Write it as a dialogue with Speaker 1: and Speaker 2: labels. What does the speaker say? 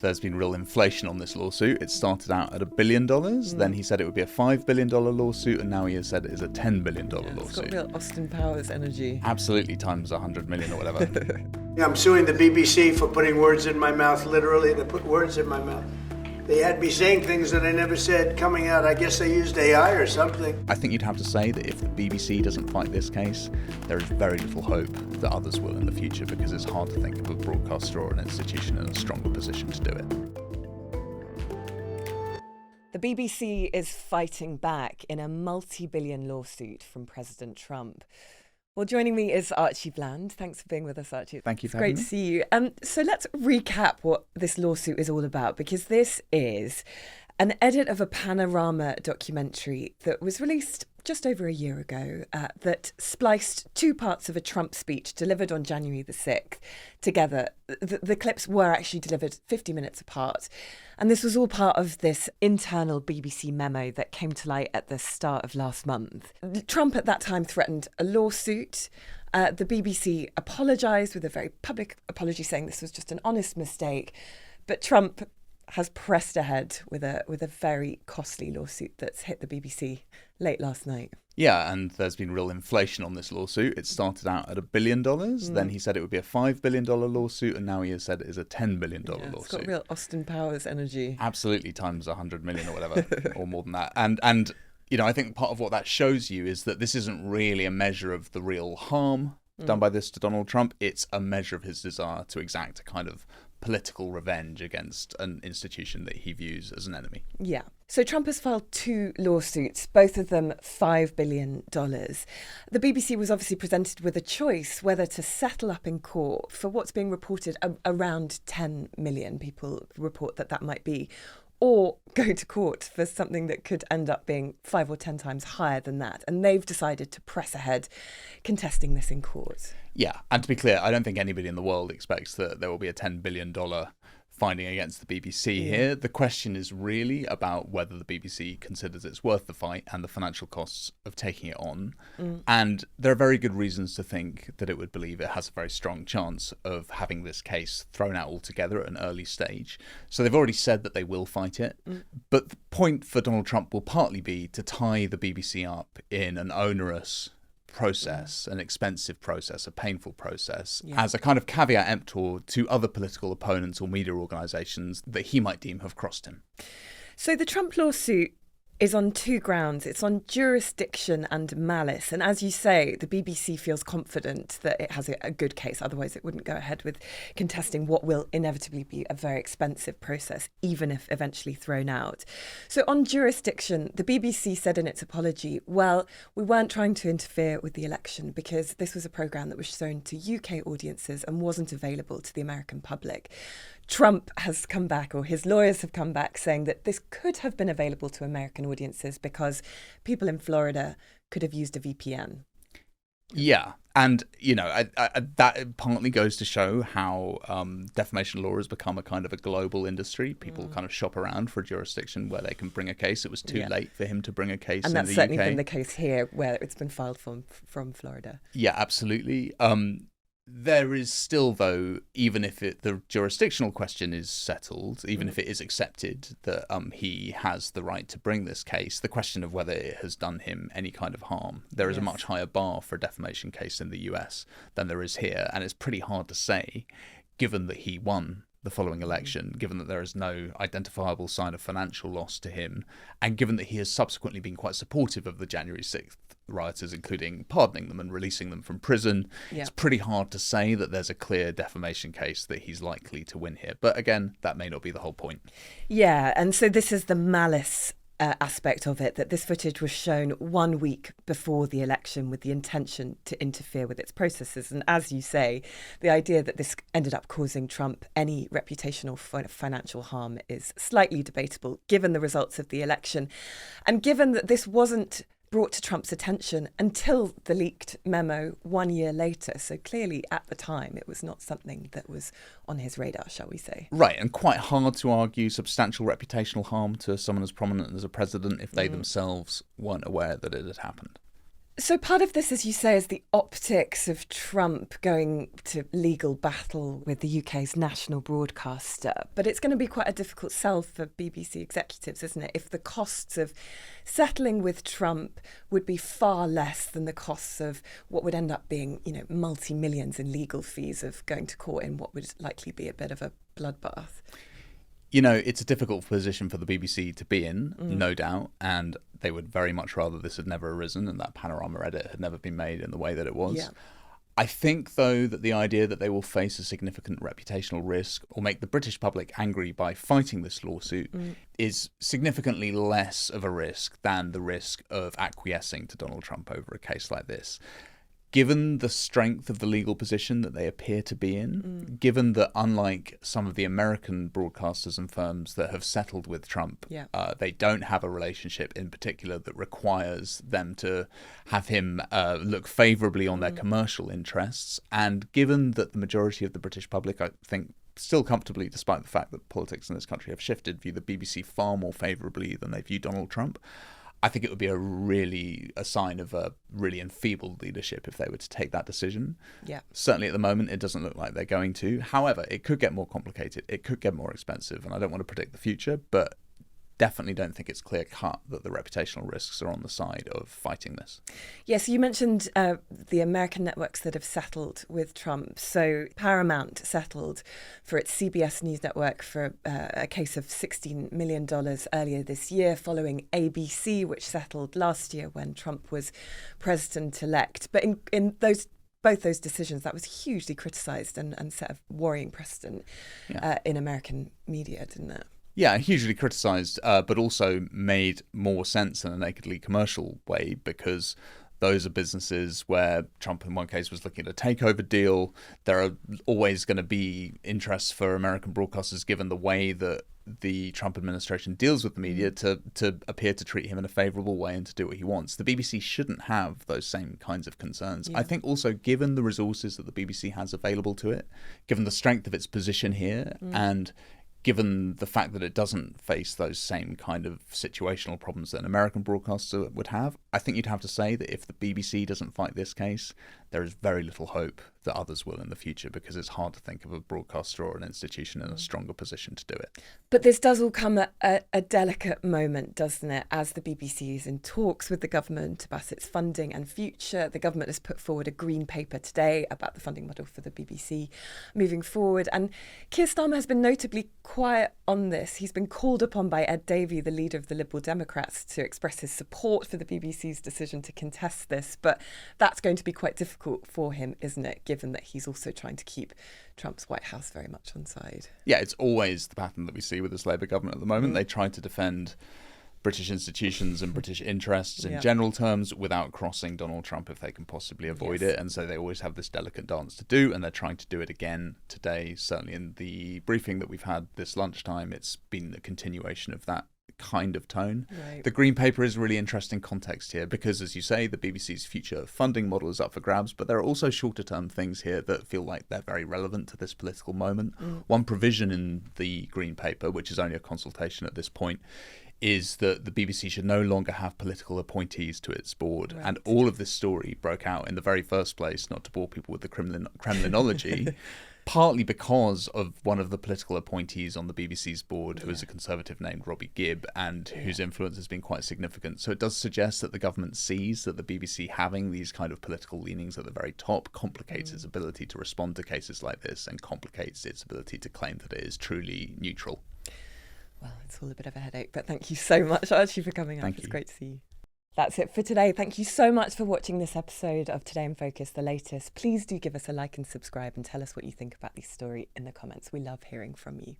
Speaker 1: There's been real inflation on this lawsuit. It started out at $1 billion, then he said it would be a $5 billion lawsuit, and now he has said it is a $10 billion lawsuit.
Speaker 2: It's got real Austin Powers energy.
Speaker 1: Absolutely, times 100 million or whatever.
Speaker 3: Yeah, I'm suing the BBC for putting words in my mouth, literally. They put words in my mouth. They had me saying things that I never said coming out. I guess they used AI or something.
Speaker 1: I think you'd have to say that if the BBC doesn't fight this case, there is very little hope that others will in the future, because it's hard to think of a broadcaster or an institution in a stronger position to do it.
Speaker 2: The BBC is fighting back in a multi-billion lawsuit from President Trump. Well, joining me is Archie Bland. Thanks for being with us, Archie.
Speaker 1: Thank you for
Speaker 2: having me.
Speaker 1: It's
Speaker 2: great to see you. So let's recap what this lawsuit is all about, because this is an edit of a panorama documentary that was released just over a year ago that spliced two parts of a Trump speech delivered on January the 6th together. The clips were actually delivered 50 minutes apart. And this was all part of this internal BBC memo that came to light at the start of last month. Trump at that time threatened a lawsuit. The BBC apologised with a very public apology, saying this was just an honest mistake. But Trump has pressed ahead with a very costly lawsuit that's hit the BBC late last night.
Speaker 1: Yeah, and there's been real inflation on this lawsuit. It started out at $1 billion, then he said it would be a $5 billion lawsuit, and now he has said it is a $10 billion lawsuit.
Speaker 2: It's got real Austin Powers energy.
Speaker 1: Absolutely, times 100 million or whatever, or more than that. And you know, I think part of what that shows you is that this isn't really a measure of the real harm done by this to Donald Trump. It's a measure of his desire to exact a kind of political revenge against an institution that he views as an enemy.
Speaker 2: Yeah. So Trump has filed two lawsuits, both of them $5 billion. The BBC was obviously presented with a choice whether to settle up in court for what's being reported around 10 million. People report that might be, or go to court for something that could end up being 5 or 10 times higher than that. And they've decided to press ahead contesting this in court.
Speaker 1: Yeah, and to be clear, I don't think anybody in the world expects that there will be a $10 billion finding against the BBC here. The question is really about whether the BBC considers it's worth the fight and the financial costs of taking it on. And there are very good reasons to think that it would believe it has a very strong chance of having this case thrown out altogether at an early stage. So they've already said that they will fight it. But the point for Donald Trump will partly be to tie the BBC up in an onerous process, an expensive process, a painful process, as a kind of caveat emptor to other political opponents or media organisations that he might deem have crossed him.
Speaker 2: So the Trump lawsuit is on two grounds. It's on jurisdiction and malice. And as you say, the BBC feels confident that it has a good case. Otherwise, it wouldn't go ahead with contesting what will inevitably be a very expensive process, even if eventually thrown out. So on jurisdiction, the BBC said in its apology, well, we weren't trying to interfere with the election because this was a programme that was shown to UK audiences and wasn't available to the American public. Trump has come back, or his lawyers have come back, saying that this could have been available to American audiences because people in Florida could have used a VPN.
Speaker 1: Yeah, and, you know, that partly goes to show how defamation law has become a kind of a global industry. People kind of shop around for a jurisdiction where they can bring a case. It was too late for him to bring a case in the UK.
Speaker 2: And that's certainly been the case here, where it's been filed from Florida.
Speaker 1: Yeah, absolutely. There is still, though, even if the jurisdictional question is settled, even if it is accepted that he has the right to bring this case, the question of whether it has done him any kind of harm. There is a much higher bar for a defamation case in the US than there is here. And it's pretty hard to say, given that he won the following election, given that there is no identifiable sign of financial loss to him, and given that he has subsequently been quite supportive of the January 6th rioters, including pardoning them and releasing them from prison. It's pretty hard to say that there's a clear defamation case that he's likely to win here. But again, that may not be the whole point.
Speaker 2: Yeah, and so this is the malice aspect of it, that this footage was shown 1 week before the election with the intention to interfere with its processes. And as you say, the idea that this ended up causing Trump any reputational financial harm is slightly debatable, given the results of the election. And given that this wasn't brought to Trump's attention until the leaked memo 1 year later. So clearly at the time, it was not something that was on his radar, shall we say.
Speaker 1: Right, and quite hard to argue substantial reputational harm to someone as prominent as a president if they themselves weren't aware that it had happened.
Speaker 2: So part of this, as you say, is the optics of Trump going to legal battle with the UK's national broadcaster. But it's going to be quite a difficult sell for BBC executives, isn't it? If the costs of settling with Trump would be far less than the costs of what would end up being, multi-millions in legal fees of going to court in what would likely be a bit of a bloodbath.
Speaker 1: It's a difficult position for the BBC to be in, no doubt, and they would very much rather this had never arisen and that panorama edit had never been made in the way that it was.
Speaker 2: Yeah.
Speaker 1: I think, though, that the idea that they will face a significant reputational risk or make the British public angry by fighting this lawsuit is significantly less of a risk than the risk of acquiescing to Donald Trump over a case like this. Given the strength of the legal position that they appear to be in, given that unlike some of the American broadcasters and firms that have settled with Trump, they don't have a relationship in particular that requires them to have him look favourably on their commercial interests, and given that the majority of the British public, I think, still comfortably, despite the fact that politics in this country have shifted, view the BBC far more favourably than they view Donald Trump, I think it would be a sign of a really enfeebled leadership if they were to take that decision.
Speaker 2: Yeah.
Speaker 1: Certainly at the moment, it doesn't look like they're going to. However, it could get more complicated. It could get more expensive. And I don't want to predict the future, but definitely don't think it's clear cut that the reputational risks are on the side of fighting this.
Speaker 2: Yes, you mentioned the American networks that have settled with Trump. So Paramount settled for its CBS News network for a case of $16 million earlier this year, following ABC, which settled last year when Trump was president-elect. But in both those decisions, that was hugely criticised and set a worrying precedent in American media, didn't it?
Speaker 1: Yeah, hugely criticised, but also made more sense in a nakedly commercial way, because those are businesses where Trump in one case was looking at a takeover deal. There are always going to be interests for American broadcasters, given the way that the Trump administration deals with the media, to appear to treat him in a favourable way and to do what he wants. The BBC shouldn't have those same kinds of concerns. Yeah. I think also, given the resources that the BBC has available to it, given the strength of its position here, and given the fact that it doesn't face those same kind of situational problems that an American broadcaster would have, I think you'd have to say that if the BBC doesn't fight this case, there is very little hope that others will in the future, because it's hard to think of a broadcaster or an institution in a stronger position to do it.
Speaker 2: But this does all come at a delicate moment, doesn't it? As the BBC is in talks with the government about its funding and future. The government has put forward a green paper today about the funding model for the BBC moving forward. And Keir Starmer has been notably quiet on this. He's been called upon by Ed Davey, the leader of the Liberal Democrats, to express his support for the BBC's decision to contest this. But that's going to be quite difficult for him, isn't it, given that he's also trying to keep Trump's White House very much on side.
Speaker 1: Yeah, it's always the pattern that we see with this Labour government at the moment. They try to defend British institutions and British interests in general terms without crossing Donald Trump if they can possibly avoid it. And so they always have this delicate dance to do, and they're trying to do it again today. Certainly in the briefing that we've had this lunchtime, it's been a continuation of that kind of tone. Right. The Green Paper is really interesting context here because, as you say, the BBC's future funding model is up for grabs, but there are also shorter term things here that feel like they're very relevant to this political moment. One provision in the Green Paper, which is only a consultation at this point, is that the BBC should no longer have political appointees to its board. Right. And all of this story broke out in the very first place, not to bore people with the Kremlinology, partly because of one of the political appointees on the BBC's board, who is a Conservative named Robbie Gibb, and whose influence has been quite significant. So it does suggest that the government sees that the BBC having these kind of political leanings at the very top complicates its ability to respond to cases like this, and complicates its ability to claim that it is truly neutral.
Speaker 2: Well, it's all a bit of a headache, but thank you so much, Archie, for coming up. It's great to see you. That's it for today. Thank you so much for watching this episode of Today in Focus, the latest. Please do give us a like and subscribe, and tell us what you think about this story in the comments. We love hearing from you.